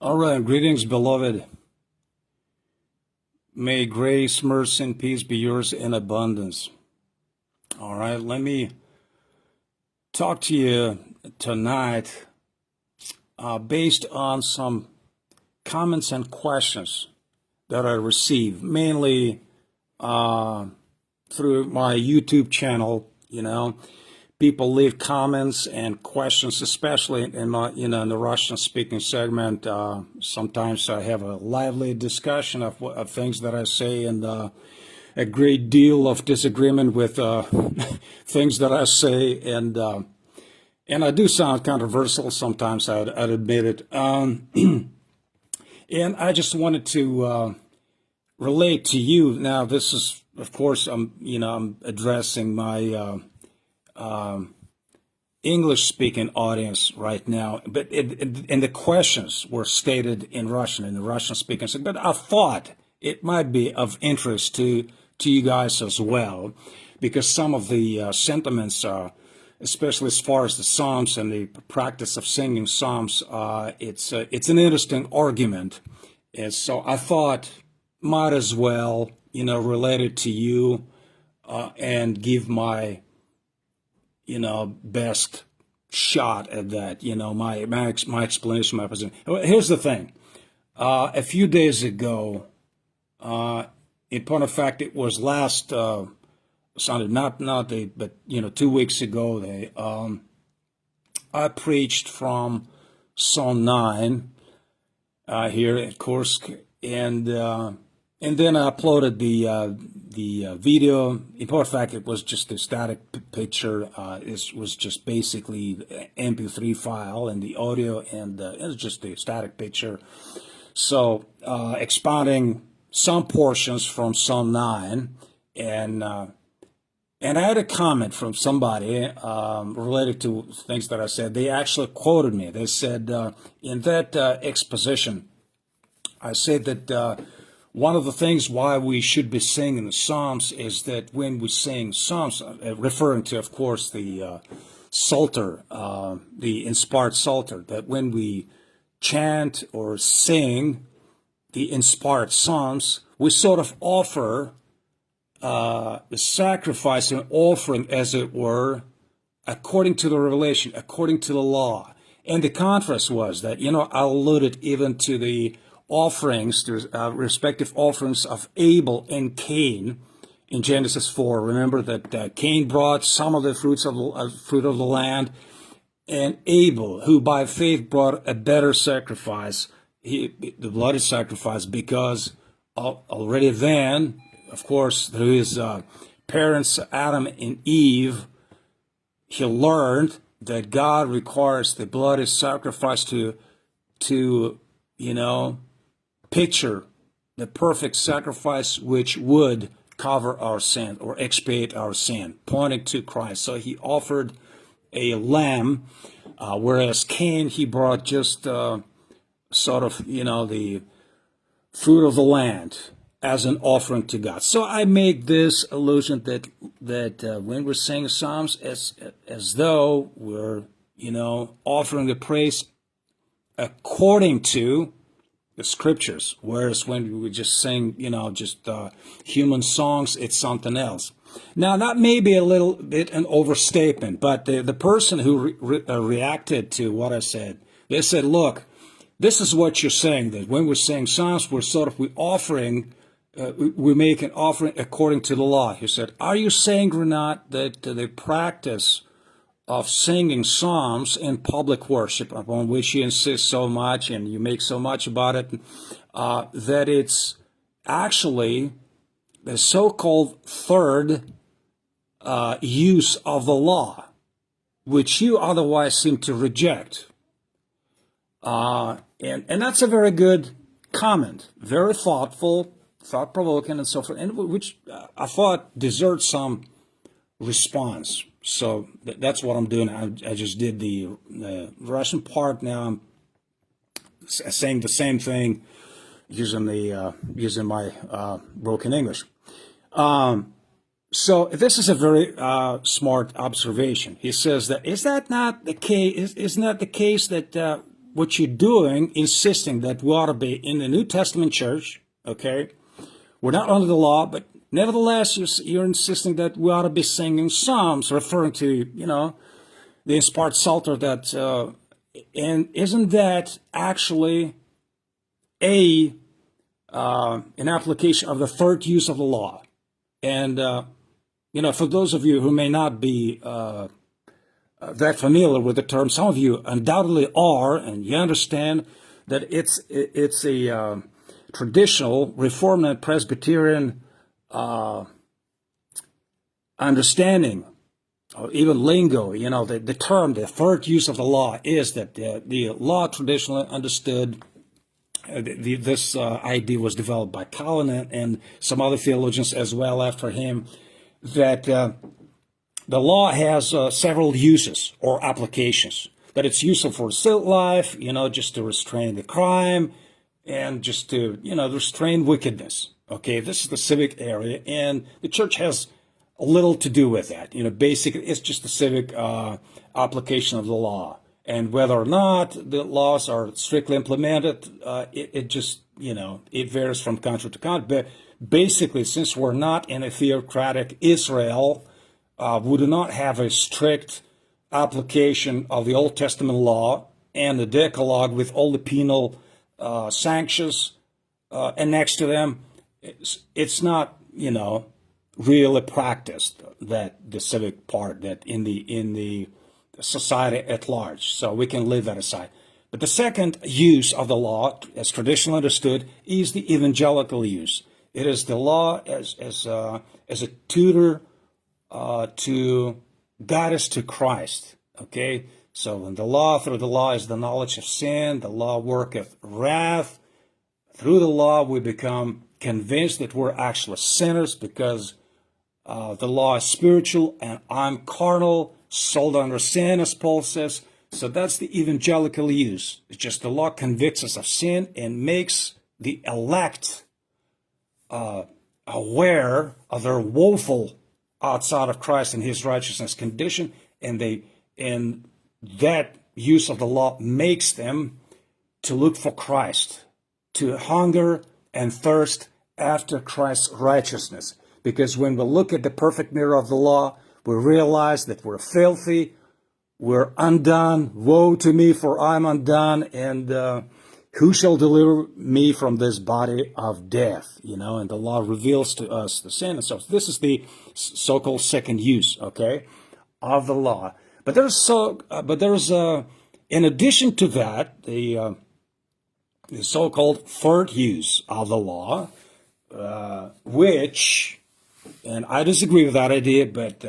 All right, greetings, beloved. May grace, mercy, and peace be yours in abundance. All right, let me talk to you tonight based on some comments and questions that I received, mainly through my YouTube channel. People leave comments and questions, especially in my, in the Russian-speaking segment. Sometimes I have a lively discussion of things that I say, and a great deal of disagreement with things that I say, and I do sound controversial sometimes. I'd admit it. And I just wanted to relate to you. Now, this is, of course, I'm addressing my English-speaking audience right now, but and the questions were stated in Russian, in the Russian-speaking segment. But I thought it might be of interest to you guys as well, because some of the sentiments, especially as far as the Psalms and the practice of singing Psalms, it's an interesting argument, and so I thought might as well relate it to you and give my best shot at that, my explanation, my position. Here's the thing. A few days ago, in point of fact, it was last Sunday, but 2 weeks ago, I preached from Psalm 9 here at Kursk, and then I uploaded the video. In point of fact, it was just a static picture. It was just basically MP3 file, and the audio, and it was just a static picture. So expounding some portions from Psalm 9, and I had a comment from somebody related to things that I said. They actually quoted me. They said, in that exposition, I said that one of the things why we should be singing the Psalms is that when we sing Psalms, referring to, of course, the Psalter, the inspired Psalter, that when we chant or sing the inspired Psalms, we sort of offer the sacrifice and offering, as it were, according to the revelation, according to the law. And the contrast was that, I alluded even to the offerings, the respective offerings of Abel and Cain in Genesis 4. Remember that Cain brought some of the fruit of the land, and Abel, who by faith brought a better sacrifice, the bloody sacrifice, because already then, of course, through his parents, Adam and Eve, he learned that God requires the bloody sacrifice to picture the perfect sacrifice which would cover our sin or expiate our sin, pointing to Christ. So he offered a lamb, whereas Cain, he brought just the fruit of the land as an offering to God. So I make this allusion that when we're singing Psalms, as though we're offering the praise according to the scriptures, whereas when we just sing, human songs, it's something else. Now, that may be a little bit an overstatement, but the person who reacted to what I said, they said, look, this is what you're saying, that when we're saying Psalms, we make an offering according to the law. He said, are you saying, Renat, that the practice of singing Psalms in public worship, upon which you insist so much and you make so much about it, that it's actually the so-called third use of the law, which you otherwise seem to reject? And that's a very good comment, very thoughtful, thought-provoking, and so forth, and which I thought deserved some response. So that's what I'm doing. I just did the Russian part. Now I'm saying the same thing using my broken English. So this is a very smart observation. He says that isn't that the case that what you're doing, insisting that we ought to be in the New Testament church, okay? We're not under the law, but nevertheless, you're insisting that we ought to be singing psalms, referring to, the inspired psalter that, and isn't that actually an application of the third use of the law? And, for those of you who may not be that familiar with the term, some of you undoubtedly are, and you understand that it's a traditional Reformed and Presbyterian understanding, or even lingo. The term, the third use of the law, is that the law traditionally understood. This idea was developed by Calvin and some other theologians as well after him, that the law has several uses or applications. That it's useful for civil life, just to restrain the crime and just to, restrain wickedness. Okay, this is the civic area, and the church has little to do with that. Basically, it's just the civic application of the law. And whether or not the laws are strictly implemented, it just, it varies from country to country. But basically, since we're not in a theocratic Israel, we do not have a strict application of the Old Testament law and the Decalogue with all the penal sanctions annexed to them. It's not, really practiced, that the civic part, that in the society at large. So we can leave that aside. But the second use of the law, as traditionally understood, is the evangelical use. It is the law as a tutor to guide us to Christ. Okay? So when through the law is the knowledge of sin, the law worketh wrath. Through the law we become convinced that we're actually sinners, because the law is spiritual and I'm carnal, sold under sin, as Paul says. So that's the evangelical use. It's just the law convicts us of sin and makes the elect aware of their woeful outside of Christ and his righteousness condition, and that use of the law makes them to look for Christ, to hunger and thirst after Christ's righteousness. Because when we look at the perfect mirror of the law, we realize that we're filthy, we're undone. Woe to me, for I'm undone, and who shall deliver me from this body of death? And the law reveals to us the sin and so. This is the so-called second use, okay, of the law. But there's in addition to that, the so-called third use of the law, which, and I disagree with that idea, but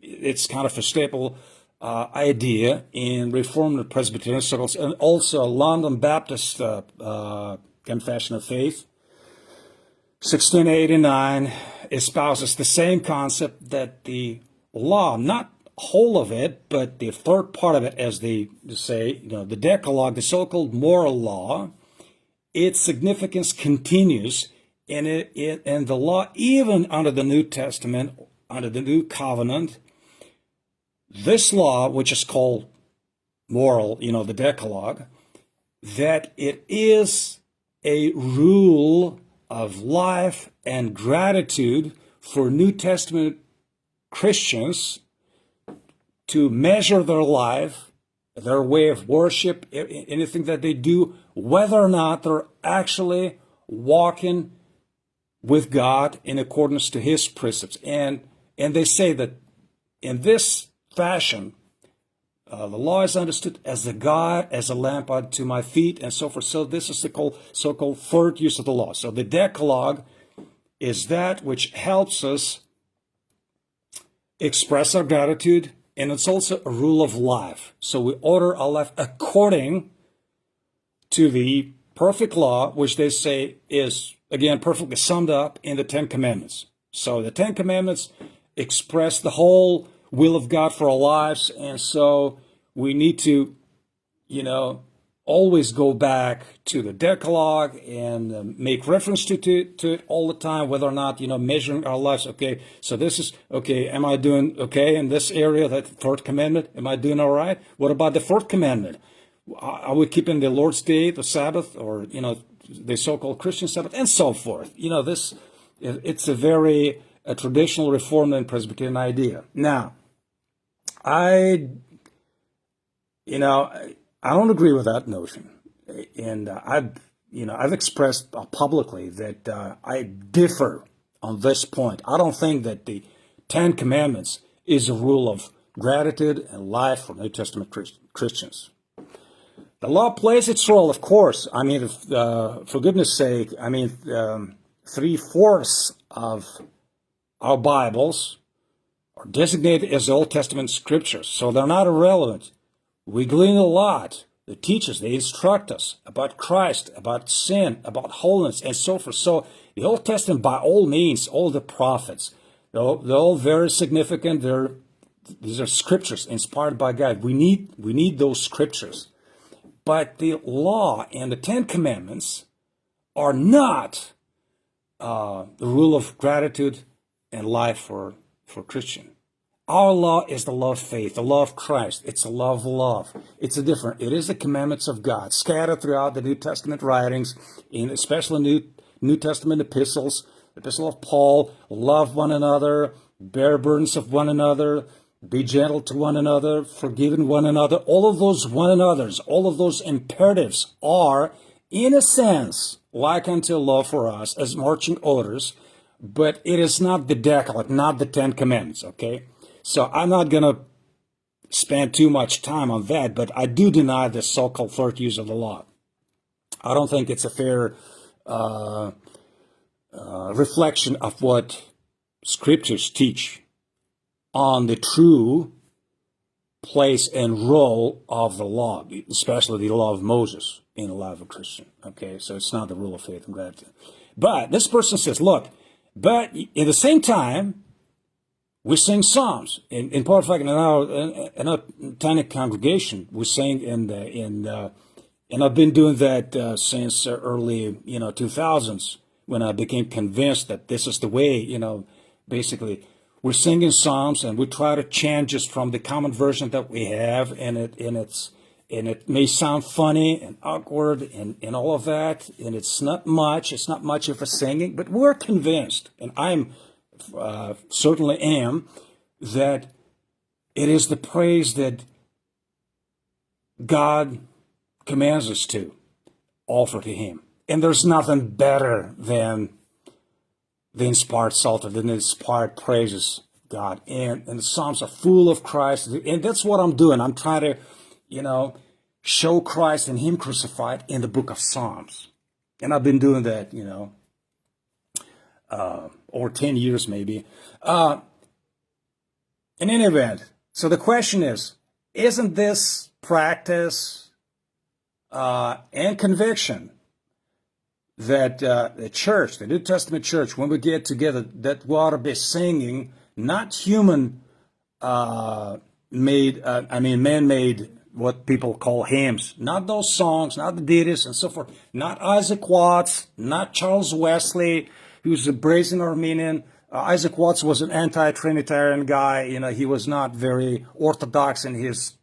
it's kind of a staple idea in Reformed and Presbyterian circles, and also London Baptist Confession of Faith, 1689, espouses the same concept, that the law, not whole of it, but the third part of it, as they say, the Decalogue, the so-called moral law, its significance continues, and the law, even under the New Testament, under the New Covenant, this law, which is called moral, the Decalogue, that it is a rule of life and gratitude for New Testament Christians to measure their life, their way of worship, anything that they do, whether or not they're actually walking with God in accordance to his precepts. And they say that in this fashion, the law is understood as a guide, as a lamp unto my feet, and so forth. So this is the so-called third use of the law. So the Decalogue is that which helps us express our gratitude, and it's also a rule of life. So we order our life according to the perfect law, which they say is, again, perfectly summed up in the Ten Commandments. So the Ten Commandments express the whole will of God for our lives, and so we need to, always go back to the Decalogue and make reference to it all the time, whether or not, measuring our lives. Okay, so this is, okay, am I doing okay in this area, that third commandment? Am I doing all right? What about the fourth commandment? Are we keeping the Lord's Day, the Sabbath, or, the so-called Christian Sabbath, and so forth? It's a traditional Reformed and Presbyterian idea. Now, I don't agree with that notion, and I've expressed publicly that I differ on this point. I don't think that the Ten Commandments is a rule of gratitude and life for New Testament Christians. The law plays its role, of course. I mean, for goodness sake, 3/4 of our Bibles are designated as Old Testament scriptures, so they're not irrelevant. We glean a lot. They teach us, they instruct us about Christ, about sin, about holiness, and so forth. So the Old Testament, by all means, all the prophets, they're all very significant. These are scriptures inspired by God. We need those scriptures. But the law and the Ten Commandments are not the rule of gratitude and life for Christian. Our law is the law of faith, the law of Christ. It's a law of love. It is the commandments of God scattered throughout the New Testament writings, especially New Testament epistles, the epistle of Paul. Love one another, bear burdens of one another, be gentle to one another, forgiving one another. All of those one another's, all of those imperatives are, in a sense, like unto law for us as marching orders, but it is not the Decalogue, not the Ten Commandments, okay? So I'm not going to spend too much time on that, but I do deny the so-called third use of the law. I don't think it's a fair reflection of what scriptures teach on the true place and role of the law, especially the law of Moses in the life of a Christian. Okay, so it's not the rule of faith and gratitude. But this person says, look, but at the same time, we sing psalms. In point of fact, in our tiny congregation, we sing and I've been doing that since early 2000s, when I became convinced that this is the way. Basically, we're singing psalms and we try to chant just from the common version that we have, and it may sound funny and awkward and all of that, and it's not much of a singing, but we're convinced, and I'm certainly am, that it is the praise that God commands us to offer to Him. And there's nothing better than the inspired psalter, than the inspired praises God. And the Psalms are full of Christ. And that's what I'm doing. I'm trying to, show Christ and Him crucified in the book of Psalms. And I've been doing that, over 10 years maybe. In any event, so the question is, isn't this practice and conviction that the church, the New Testament church, when we get together, that we ought to be singing not human man-made, what people call hymns, not those songs, not the ditties and so forth, not Isaac Watts, not Charles Wesley, who's a brazen Arminian. Isaac Watts was an anti-Trinitarian guy. He was not very orthodox in his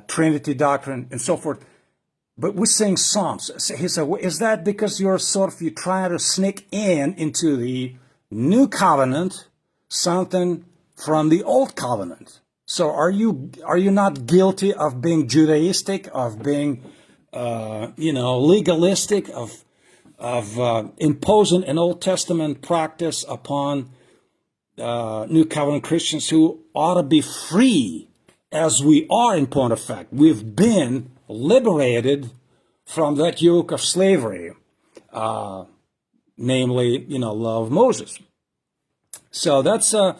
Trinity doctrine and so forth. But we sing psalms. He said, well, is that because you're trying to sneak into the new covenant something from the old covenant? So are you not guilty of being Judaistic, of being legalistic, of imposing an Old Testament practice upon New Covenant Christians who ought to be free, as we are in point of fact? We've been liberated from that yoke of slavery, namely, law of Moses. So that's a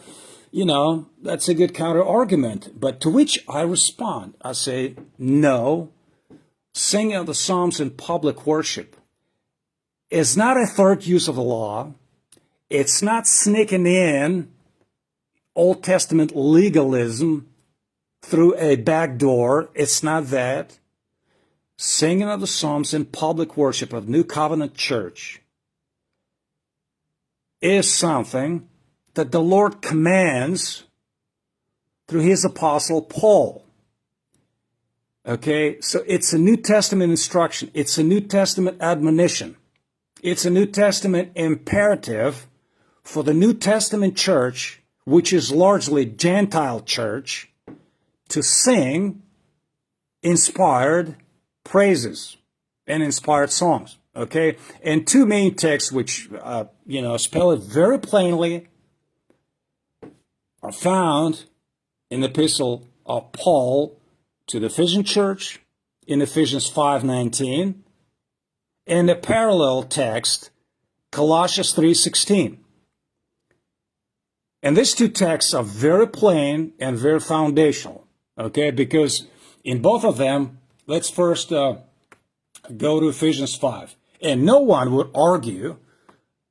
good counter argument. But to which I respond, I say, no, singing of the Psalms in public worship is not a third use of the law. It's not sneaking in Old Testament legalism through a back door. It's not that. Singing of the Psalms in public worship of New Covenant Church is something that the Lord commands through His apostle Paul. Okay, so it's a New Testament instruction. It's a New Testament admonition. It's a New Testament imperative for the New Testament church, which is largely Gentile church, to sing inspired praises and inspired songs. Okay, and two main texts which spell it very plainly are found in the epistle of Paul to the Ephesian church in Ephesians 5:19, and a parallel text, Colossians 3:16. And these two texts are very plain and very foundational, okay? Because in both of them, let's first go to Ephesians 5. And no one would argue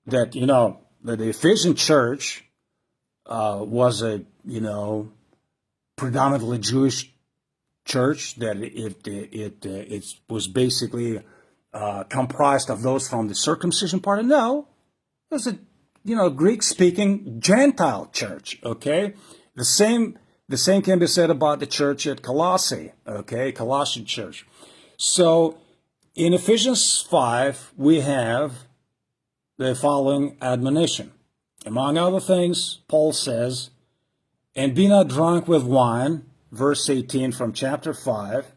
that, that the Ephesian church was a, predominantly Jewish church, that it was basically comprised of those from the circumcision party. No, it was a Greek-speaking Gentile church. Okay, the same can be said about the church at Colossae. Okay, Colossian church. So in Ephesians 5, we have the following admonition. Among other things, Paul says, "And be not drunk with wine," verse 18 from chapter 5.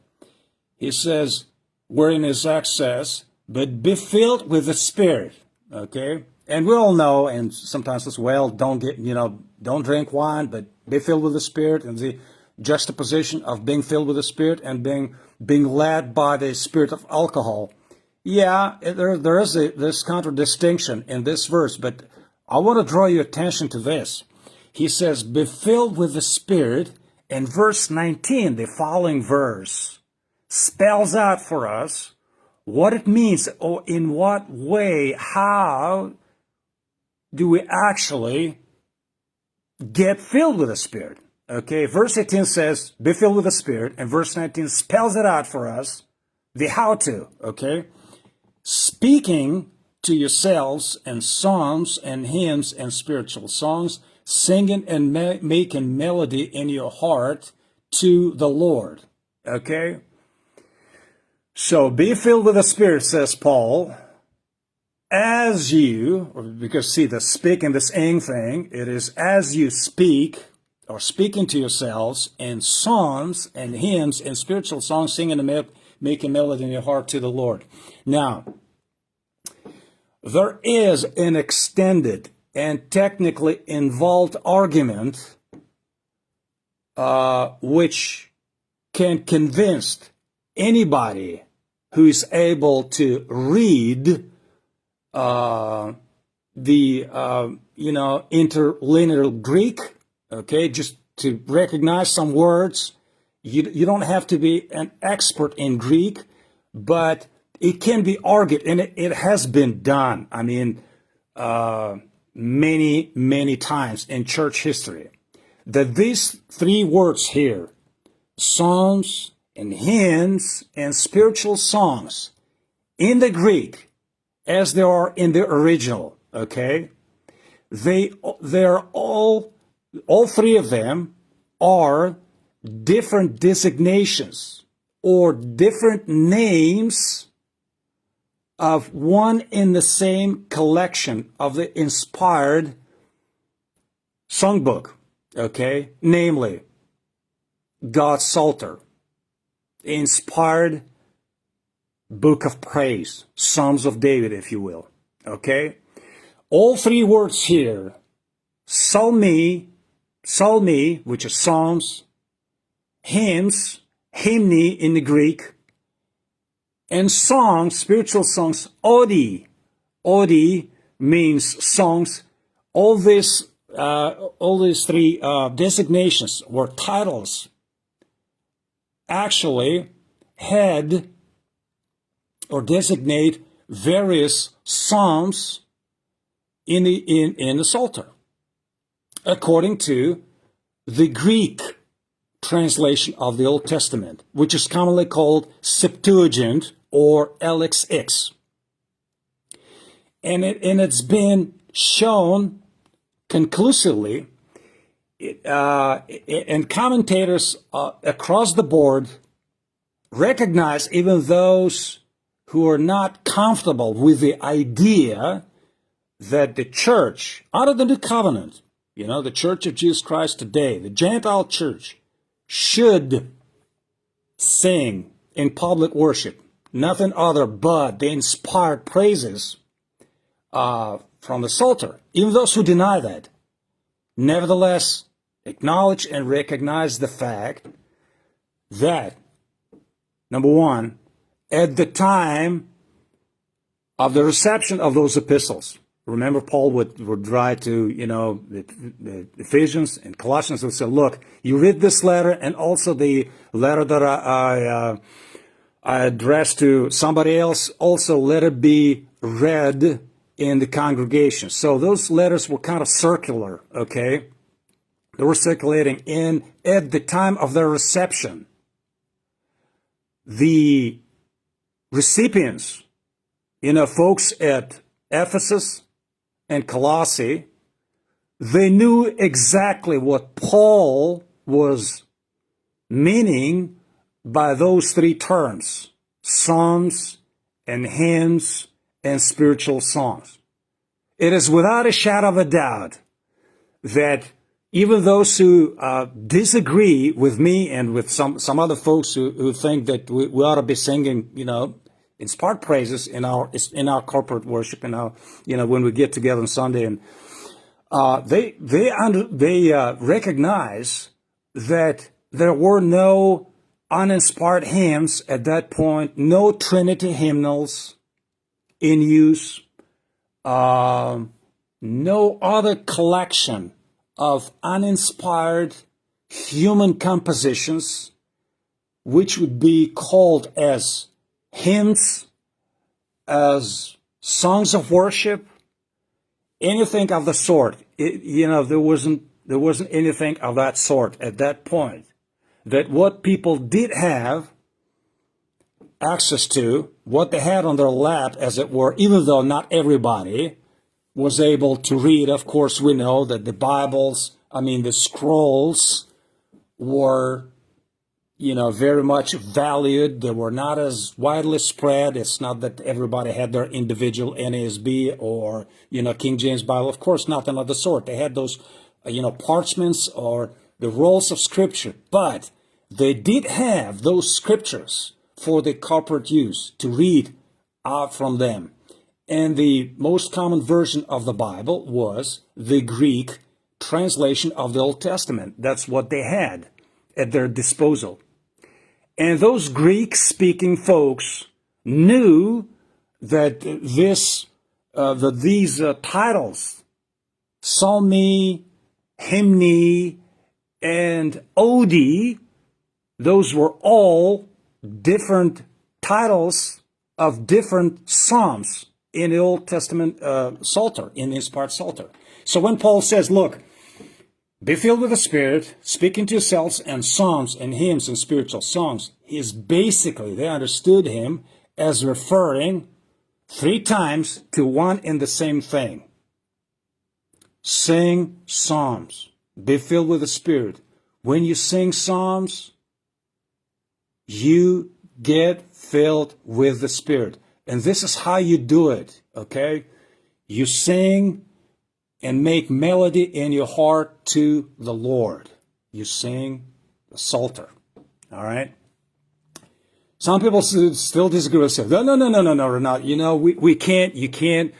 He says, wherein is excess, but be filled with the Spirit. Okay? And we all know, and sometimes as well, don't drink wine, but be filled with the Spirit, and the juxtaposition of being filled with the Spirit and being led by the spirit of alcohol. Yeah, there's this contradistinction in this verse, but I want to draw your attention to this. He says, be filled with the Spirit, and verse 19, the following verse, spells out for us what it means, or in what way, how do we actually get filled with the Spirit. Okay, verse 18 says, be filled with the Spirit, and verse 19 spells it out for us, the how to, okay? Speaking to yourselves in psalms and hymns and spiritual songs, singing and making melody in your heart to the Lord, okay? So be filled with the Spirit, says Paul, as you, because see, the speak and the saying thing, it is as you speak, or speaking to yourselves in psalms and hymns and spiritual songs, singing and making melody in your heart to the Lord. Now, there is an extended and technically involved argument which can convince anybody who is able to read the interlinear Greek, okay, just to recognize some words. You don't have to be an expert in Greek, but it can be argued, and it has been done. I mean, many times in church history, that these three words here, psalms and hymns and spiritual songs, in the Greek, as they are in the original, okay, they're all three of them are different designations or different names of one in the same collection of the inspired songbook, okay, namely God's Psalter, the inspired book of praise, Psalms of David, if you will, okay? All three words here, psalmi, which is psalms, hymns, hymni in the Greek, and songs, spiritual songs, odi. Odi means songs. All these three designations or titles actually had or designate various psalms in the Psalter, according to the Greek translation of the Old Testament, which is commonly called Septuagint or LXX. And it's been shown conclusively, and commentators across the board recognize even those who are not comfortable with the idea that the church, under the new covenant, the Church of Jesus Christ today, the Gentile church, should sing in public worship nothing other but the inspired praises from the Psalter. Even those who deny that, nevertheless, acknowledge and recognize the fact that, number one, at the time of the reception of those epistles, remember Paul would write to, the Ephesians and Colossians, would say, look, you read this letter and also the letter that I addressed to somebody else, also let it be read in the congregation. So those letters were kind of circular, okay? They were circulating at the time of their reception. The recipients, folks at Ephesus and Colossae, they knew exactly what Paul was meaning by those three terms: psalms and hymns and spiritual songs. It is without a shadow of a doubt that even those who disagree with me and with some other folks who think that we ought to be singing, inspired praises in our corporate worship, when we get together on Sunday, and they recognize that there were no uninspired hymns at that point, no Trinity hymnals in use, no other collection of uninspired human compositions, which would be called as hymns, as songs of worship, anything of the sort. There wasn't anything of that sort at that point. That what people did have access to, what they had on their lap, as it were, even though not everybody was able to read. Of course, we know that the Bibles, the scrolls were, very much valued. They were not as widely spread. It's not that everybody had their individual NASB or, King James Bible. Of course, nothing of the sort. They had those, parchments or the rolls of Scripture. But they did have those Scriptures for the corporate use to read out from them. And the most common version of the Bible was the Greek translation of the Old Testament. That's what they had at their disposal. And those Greek-speaking folks knew that these titles, psalmi, hymni, and odi, those were all different titles of different psalms in the Old Testament Psalter, in the inspired Psalter. So when Paul says, look, be filled with the Spirit, speaking to yourselves, and psalms and hymns and spiritual songs, they understood him as referring 3 times to one and the same thing. Sing psalms. Be filled with the Spirit. When you sing psalms, you get filled with the Spirit. And this is how you do it, okay? You sing and make melody in your heart to the Lord. You sing the Psalter, all right? Some people still disagree and say, no, Renat, you can't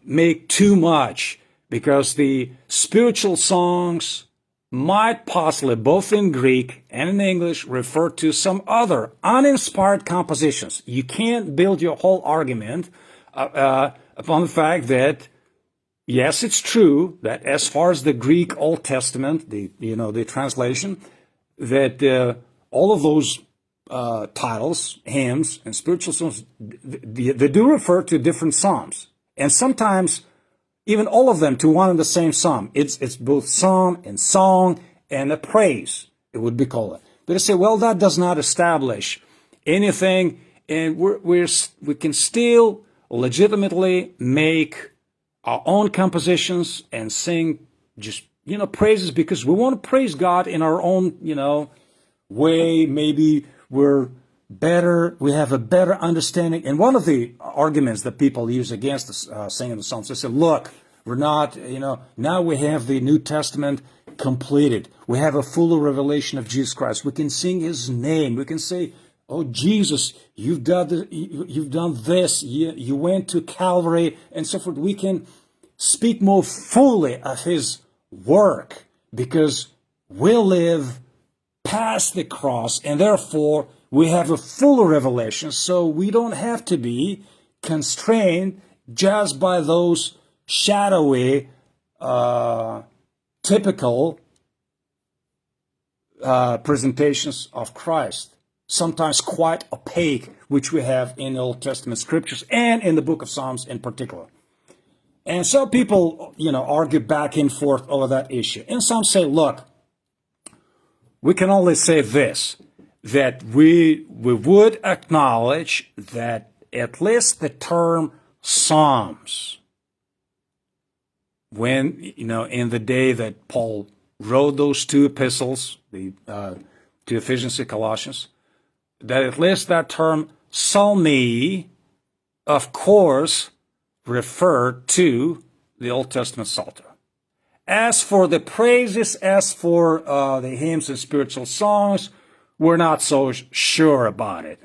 make too much, because the spiritual songs might possibly, both in Greek and in English, refer to some other uninspired compositions. You can't build your whole argument upon the fact that, yes, it's true that as far as the Greek Old Testament, the translation, that all of those titles, hymns, and spiritual songs, they do refer to different psalms, and sometimes even all of them to one and the same psalm. It's both psalm and song and a praise, it would be called. But they say, well, that does not establish anything, and we can still legitimately make our own compositions and sing just, praises, because we want to praise God in our own, way. Maybe we're better, we have a better understanding. And one of the arguments that people use against singing the Psalms, they say, look, we're not, now we have the New Testament completed. We have a fuller revelation of Jesus Christ. We can sing his name. We can say, oh, Jesus, you've done this. You went to Calvary and so forth. We can speak more fully of his work because we live past the cross, and therefore we have a fuller revelation, so we don't have to be constrained just by those shadowy, typical presentations of Christ, sometimes quite opaque, which we have in the Old Testament scriptures and in the book of Psalms in particular. And so people, argue back and forth over that issue. And some say, look, we can only say this, that we would acknowledge that at least the term Psalms, when, in the day that Paul wrote those two epistles, the to Ephesians and Colossians, that at least that term psalmi, of course, referred to the Old Testament Psalter. As for the praises, as for the hymns and spiritual songs, we're not so sure about it.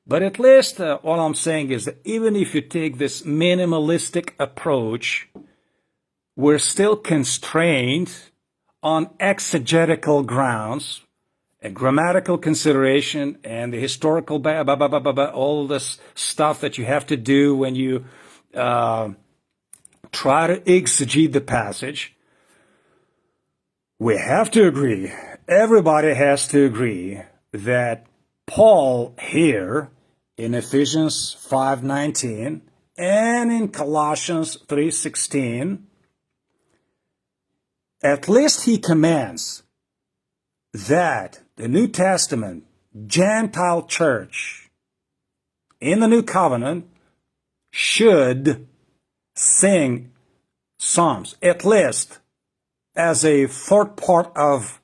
But at least all I'm saying is that even if you take this minimalistic approach, we're still constrained on exegetical grounds, a grammatical consideration, and the historical, all this stuff that you have to do when you try to exegete the passage. We have to agree, everybody has to agree, that Paul here in Ephesians 5:19 and in Colossians 3:16, at least he commands that the New Testament Gentile church in the New Covenant should sing psalms, at least as a fourth part of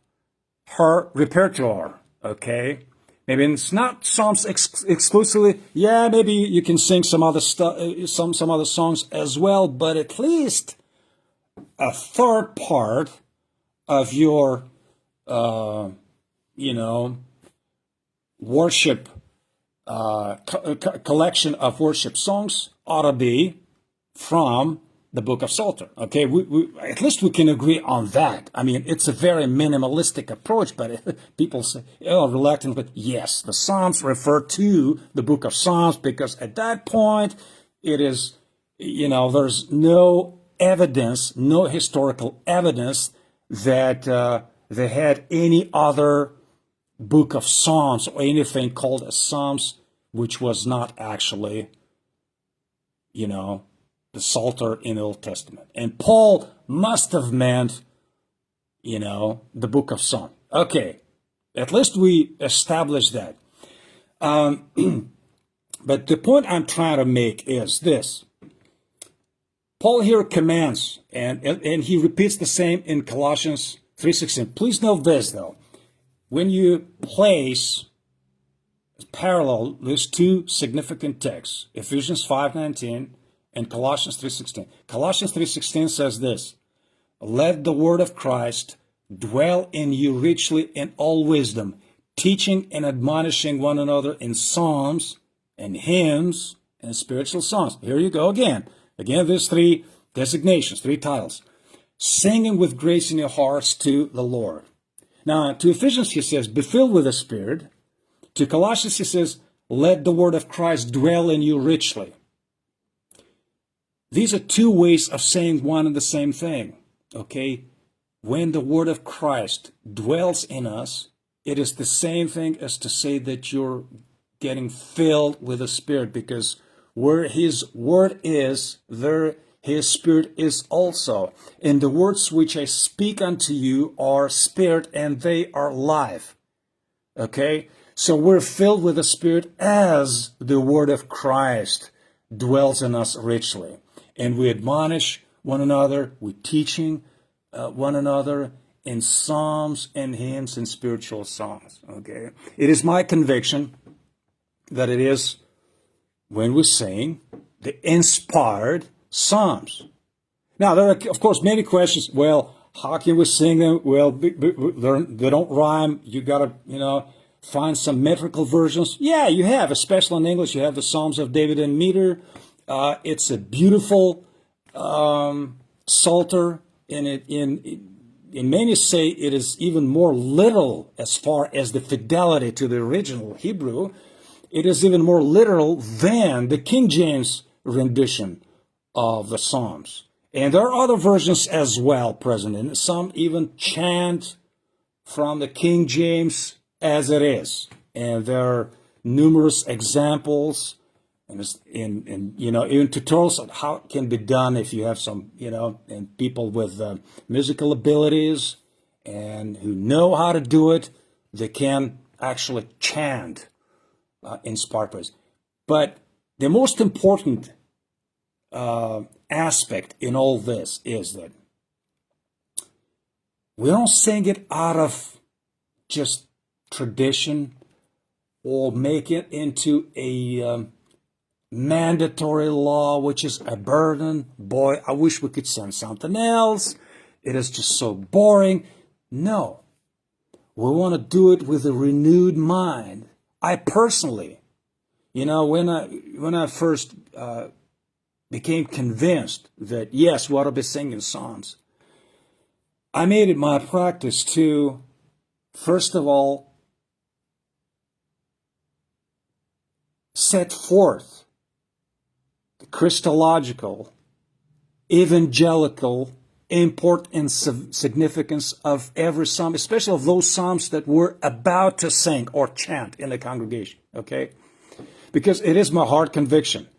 her repertoire, okay? Maybe it's not psalms exclusively. Yeah, maybe you can sing some other some other songs as well, but at least a third part of your, worship collection of worship songs ought to be from the book of Psalter. Okay, we at least we can agree on that. I mean, it's a very minimalistic approach, but people say, reluctant, but yes, the Psalms refer to the book of Psalms because at that point it is, there's no evidence, no historical evidence that they had any other book of Psalms or anything called a Psalms, which was not actually, the Psalter in the Old Testament. And Paul must have meant, the book of Psalms. Okay, at least we established that. But the point I'm trying to make is this. Paul here commands, and he repeats the same in Colossians 3:16. Please note this, though. When you place parallel these two significant texts, Ephesians 5:19 and Colossians 3:16. Colossians 3:16 says this, let the word of Christ dwell in you richly in all wisdom, teaching and admonishing one another in psalms and hymns and spiritual songs. Here you go again. Again, there's three designations, three titles. Singing with grace in your hearts to the Lord. Now, to Ephesians, he says, be filled with the Spirit. To Colossians, he says, let the word of Christ dwell in you richly. These are two ways of saying one and the same thing, okay? When the word of Christ dwells in us, it is the same thing as to say that you're getting filled with the Spirit, because where his word is, there his Spirit is also. And the words which I speak unto you are spirit and they are life. Okay? So we're filled with the Spirit as the word of Christ dwells in us richly. And we admonish one another, we're teaching one another, in psalms and hymns and spiritual songs. Okay, it is my conviction that it is when we sing the inspired psalms. Now, there are, of course, many questions. Well, how can we sing them? Well, they don't rhyme. You got to, find some metrical versions. Yeah, you have, especially in English. You have the Psalms of David in meter. It's a beautiful psalter, and in many say it is even more literal as far as the fidelity to the original Hebrew. It is even more literal than the King James rendition of the Psalms. And there are other versions as well present, and some even chant from the King James as it is. And there are numerous examples and even tutorials on how it can be done if you have some, and people with musical abilities and who know how to do it, they can actually chant inspired praise. But the most important aspect in all this is that we don't sing it out of just tradition or make it into a mandatory law, which is a burden. Boy, I wish we could sing something else. It is just so boring. No, we want to do it with a renewed mind. I personally, when I first became convinced that, yes, we ought to be singing psalms, I made it my practice to, first of all, set forth the Christological, evangelical import and significance of every psalm, especially of those psalms that we're about to sing or chant in the congregation, okay? Because it is my hard conviction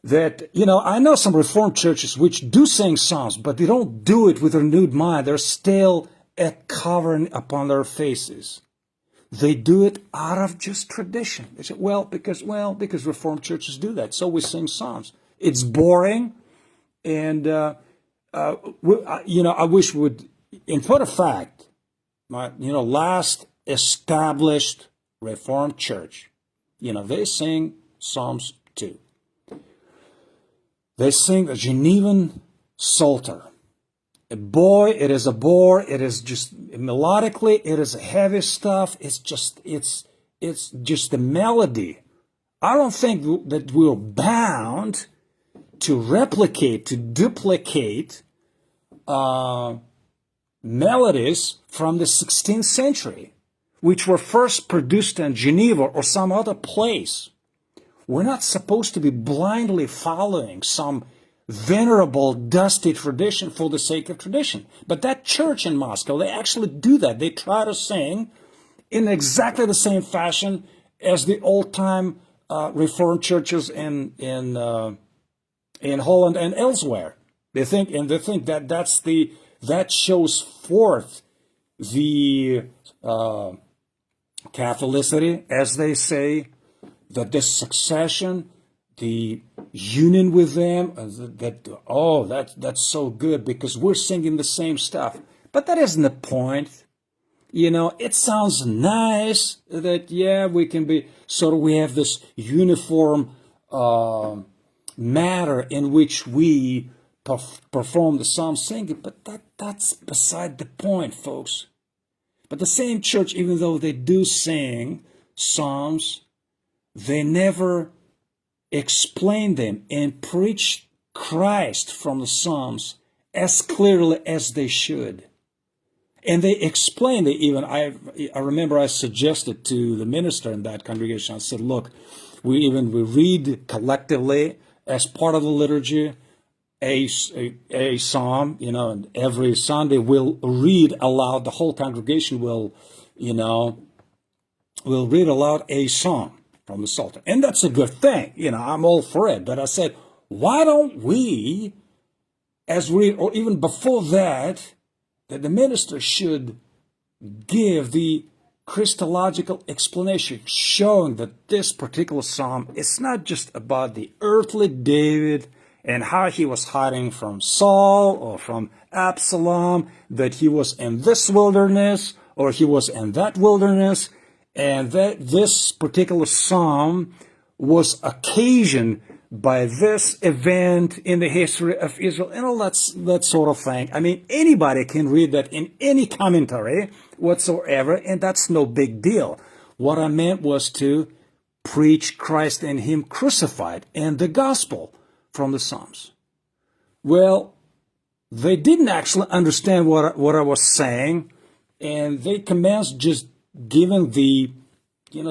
that, I know some Reformed churches which do sing psalms, but they don't do it with a renewed mind. There's still a covering upon their faces. They do it out of just tradition. They say, because Reformed churches do that, so we sing psalms. It's boring, and I wish we would. In point of fact, my last established Reformed church, they sing psalms too. They sing the Genevan Psalter. Boy, it is a bore. It is just melodically, it is heavy stuff. It's just the melody. I don't think that we're bound to replicate, to duplicate melodies from the 16th century, which were first produced in Geneva or some other place. We're not supposed to be blindly following some venerable, dusty tradition for the sake of tradition. But that church in Moscow, they actually do that. They try to sing in exactly the same fashion as the old-time Reformed churches in Holland and elsewhere. They think that that shows forth the Catholicity, as they say, that this succession, the union with them, that's so good because we're singing the same stuff. But that isn't the point. It sounds nice that, we can be we have this uniform matter in which we perform the psalm singing, but that's beside the point, folks. But the same church, even though they do sing psalms, they never explain them and preach Christ from the Psalms as clearly as they should. And they explain it even. I remember I suggested to the minister in that congregation, I said, look, we read collectively as part of the liturgy a psalm, and every Sunday we'll read aloud, the whole congregation will read aloud a psalm from the Psalter. And that's a good thing. I'm all for it. But I said, why don't we, or even before that the minister should give the Christological explanation showing that this particular psalm is not just about the earthly David and how he was hiding from Saul or from Absalom, that he was in this wilderness or he was in that wilderness, and that this particular psalm was occasioned by this event in the history of Israel, and all that sort of thing. I mean, anybody can read that in any commentary whatsoever, and that's no big deal. What I meant was to preach Christ and Him crucified and the gospel from the Psalms. Well, they didn't actually understand what I was saying, and they commenced just giving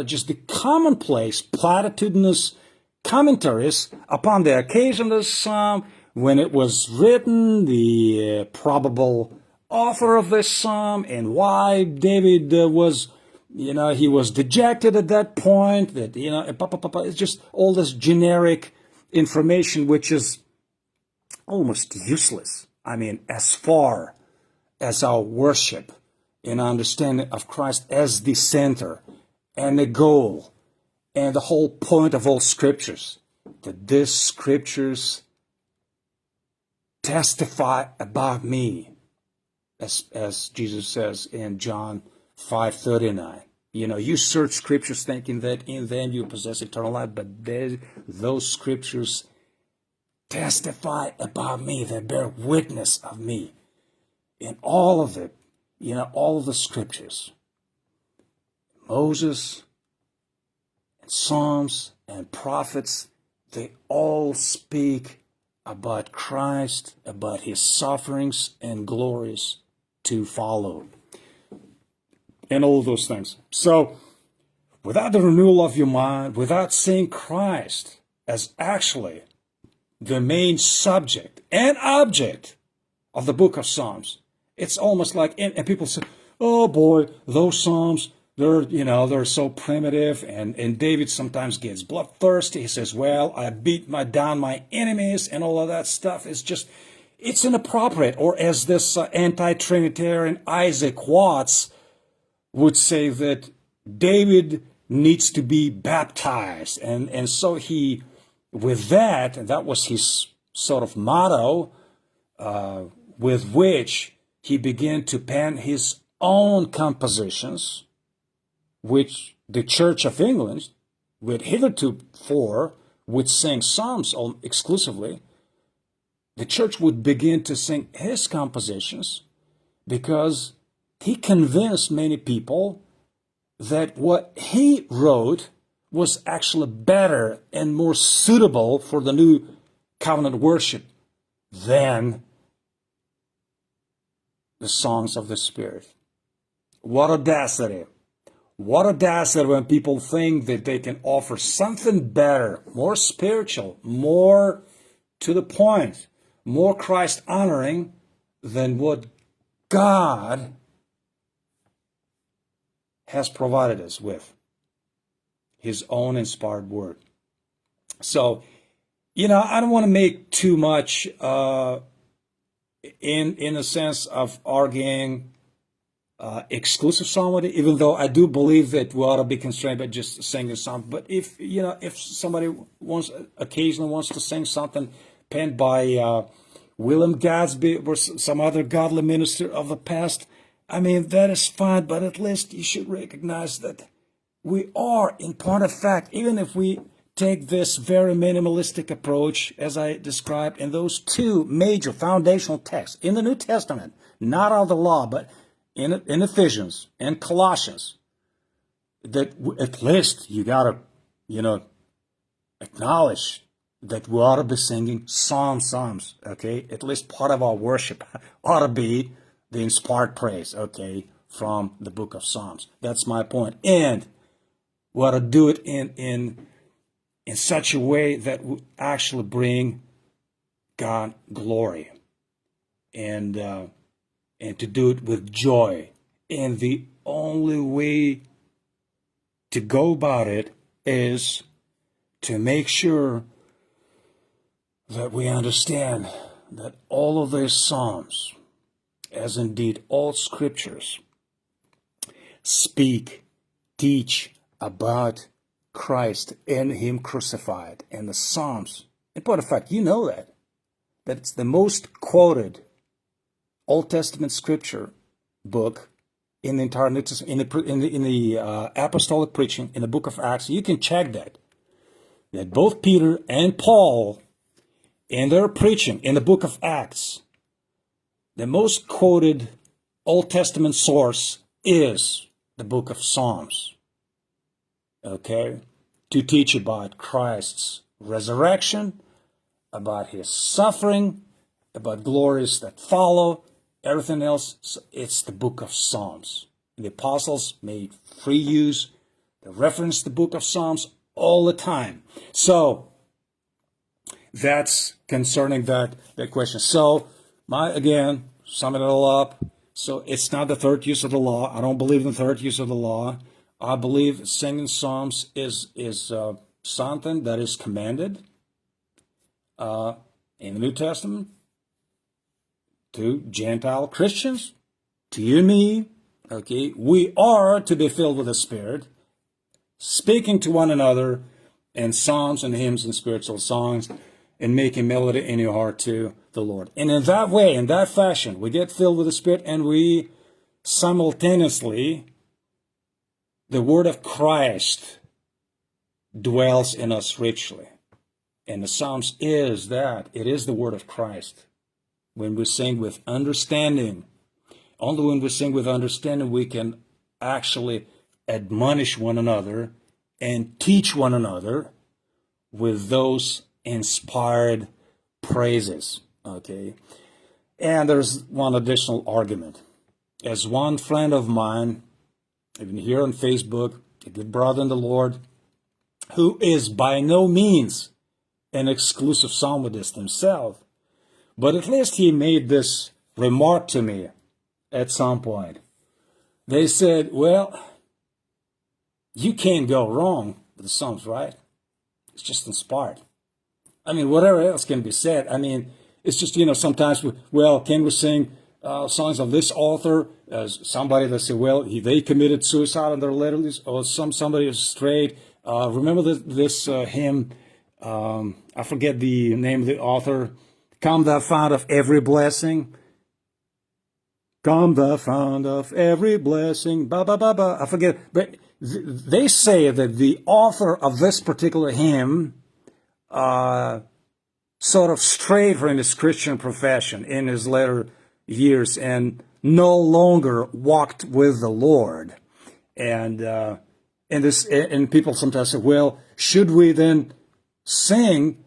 just the commonplace, platitudinous commentaries upon the occasion of the psalm, when it was written, the probable author of this psalm, and why David was, he was dejected at that point, that, it's just all this generic information which is almost useless. I mean, as far as our worship and understanding of Christ as the center and the goal and the whole point of all scriptures, that these scriptures testify about me, as Jesus says in John 5:39. You search scriptures thinking that in them you possess eternal life, but those scriptures testify about me. They bear witness of me. In all of it, all of the scriptures, Moses, Psalms and prophets, they all speak about Christ, about His sufferings and glories to follow, and all those things. So, without the renewal of your mind, without seeing Christ as actually the main subject and object of the book of Psalms, it's almost like, and people say, oh boy, those Psalms, they're so primitive, and David sometimes gets bloodthirsty. He says, well, I beat down my enemies, and all of that stuff is just, it's inappropriate. Or as this anti-Trinitarian Isaac Watts would say, that David needs to be baptized. And so he, with that, and that was his sort of motto, with which he began to pen his own compositions, which the Church of England, with hitherto would sing psalms exclusively. The church would begin to sing his compositions because he convinced many people that what he wrote was actually better and more suitable for the new covenant worship than the songs of the Spirit. What audacity! What audacity when people think that they can offer something better, more spiritual, more to the point, more Christ-honoring than what God has provided us with, His own inspired word. So, I don't want to make too much in the sense of arguing exclusive psalmody, even though I do believe that we ought to be constrained by just singing a psalm. But if somebody occasionally wants to sing something penned by William Gadsby or some other godly minister of the past, I mean, that is fine, but at least you should recognize that we are, in point of fact, even if we take this very minimalistic approach, as I described in those two major foundational texts in the New Testament, not of the law, but in Ephesians and Colossians, that at least you got to, acknowledge that we ought to be singing psalms, okay? At least part of our worship ought to be the inspired praise, okay, from the book of Psalms. That's my point. And we ought to do it in such a way that will actually bring God glory, and to do it with joy. And the only way to go about it is to make sure that we understand that all of these Psalms, as indeed all scriptures, speak, teach about Christ and Him crucified. And the Psalms, in point of fact, you know that. that it's the most quoted Old Testament scripture book in the entire New Testament, in the apostolic preaching, in the book of Acts. You can check that both Peter and Paul, in their preaching in the book of Acts, the most quoted Old Testament source is the book of Psalms. Okay? To teach about Christ's resurrection, about his suffering, about glories that follow, everything else. So it's the book of Psalms. The apostles made free use. They referenced the book of Psalms all the time. So that's concerning that question. So again, summing it all up. So it's not the third use of the law. I don't believe in the third use of the law. I believe singing psalms is something that is commanded in the New Testament to Gentile Christians, to you and me. Okay, we are to be filled with the Spirit, speaking to one another in psalms and hymns and spiritual songs, and making melody in your heart to the Lord. And in that way, in that fashion, we get filled with the Spirit, and we simultaneously, the word of Christ dwells in us richly. And the Psalms is that. It is the word of Christ. When we sing with understanding, only when we sing with understanding, we can actually admonish one another and teach one another with those inspired praises. Okay? And there's one additional argument. As one friend of mine, even here on Facebook, a good brother in the Lord, who is by no means an exclusive psalmist himself, but at least he made this remark to me at some point. They said, well, you can't go wrong with the Psalms, right? It's just inspired. I mean, whatever else can be said. I mean, it's just, sometimes, can we sing songs of this author as somebody that say, they committed suicide on their letters, or somebody is straight. Remember this hymn, I forget the name of the author, Come thou fount of every blessing. Come thou fount of every blessing. Ba, ba, ba, ba. I forget. But they say that the author of this particular hymn sort of strayed from his Christian profession in his later years and no longer walked with the Lord. And people sometimes say, should we then sing,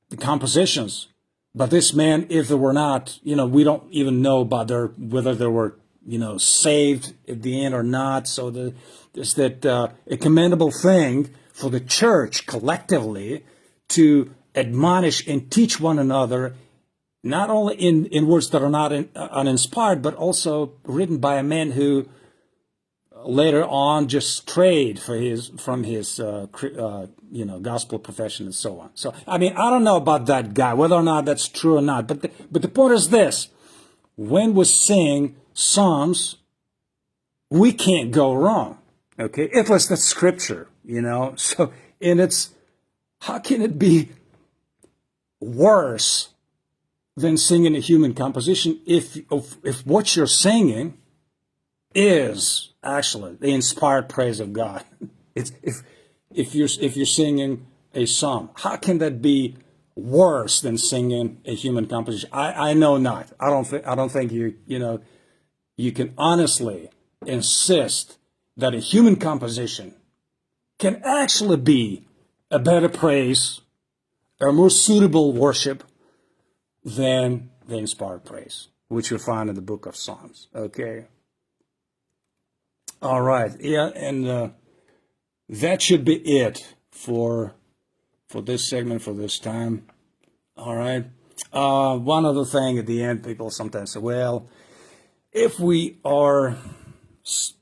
the compositions? But this man, if they were not, we don't even know about whether they were, saved at the end or not. So there's that a commendable thing for the church collectively to admonish and teach one another, not only in words that are not uninspired, but also written by a man who later on just strayed from his gospel profession and so on. So, I mean, I don't know about that guy, whether or not that's true or not. But the point is this. When we sing psalms, we can't go wrong. Okay? If it's the scripture, So, how can it be worse than singing a human composition if what you're singing is actually the inspired praise of God? It's if you're singing a psalm, how can that be worse than singing a human composition? I know not. I don't think you can honestly insist that a human composition can actually be a better praise, a more suitable worship than the inspired praise, which you'll find in the book of Psalms. Okay. All right. Yeah, and that should be it for this segment, for this time. All right. One other thing at the end, people sometimes say, if we are,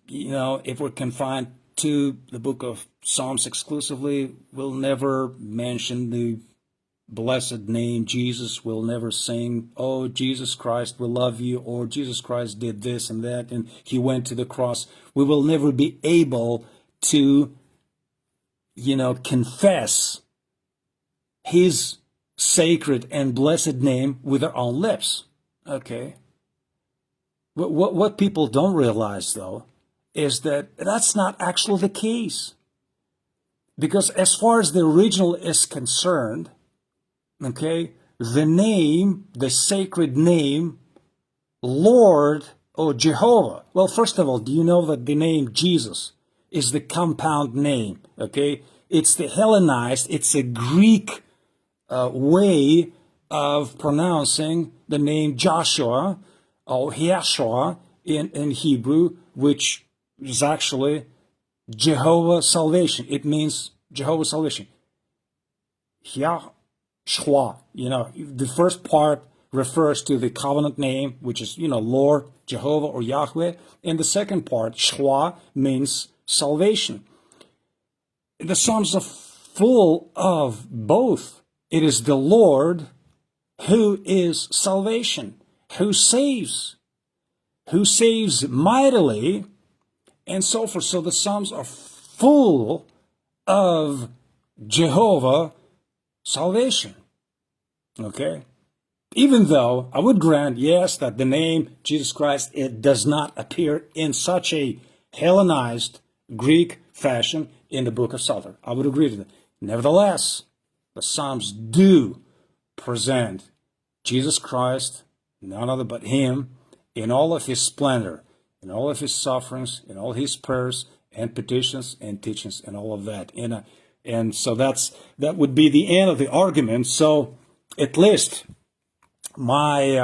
if we're confined to the book of Psalms exclusively, we'll never mention the blessed name Jesus. We'll never sing, oh, Jesus Christ, we love you, or Jesus Christ did this and that, and he went to the cross. We will never be able to, confess his sacred and blessed name with their own lips. Okay. What people don't realize, though, is that that's not actually the case. Because as far as the original is concerned, okay, the name, the sacred name, Lord or Jehovah. Well, first of all, do you know that the name Jesus is the compound name? Okay, it's the Hellenized, it's a Greek way of pronouncing the name Joshua or Yahshua in Hebrew, which is actually Jehovah salvation. It means Jehovah salvation. Yahshua, the first part refers to the covenant name, which is, Lord, Jehovah, or Yahweh. And the second part, Shua, means salvation. The Psalms are full of both. It is the Lord who is salvation, who saves mightily, and so forth. So the Psalms are full of Jehovah salvation. Okay? Even though I would grant, yes, that the name Jesus Christ, it does not appear in such a Hellenized Greek fashion in the book of Psalms. I would agree to that. Nevertheless, the Psalms do present Jesus Christ, none other but Him, in all of His splendor, in all of His sufferings, in all His prayers and petitions and teachings and all of that. And so that would be the end of the argument. So at least my,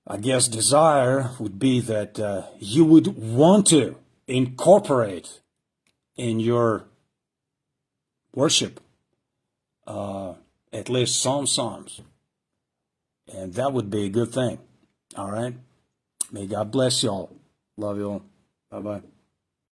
I guess, desire would be that you would want to incorporate in your worship at least some Psalms. And that would be a good thing. All right? May God bless y'all. Love y'all. Bye-bye.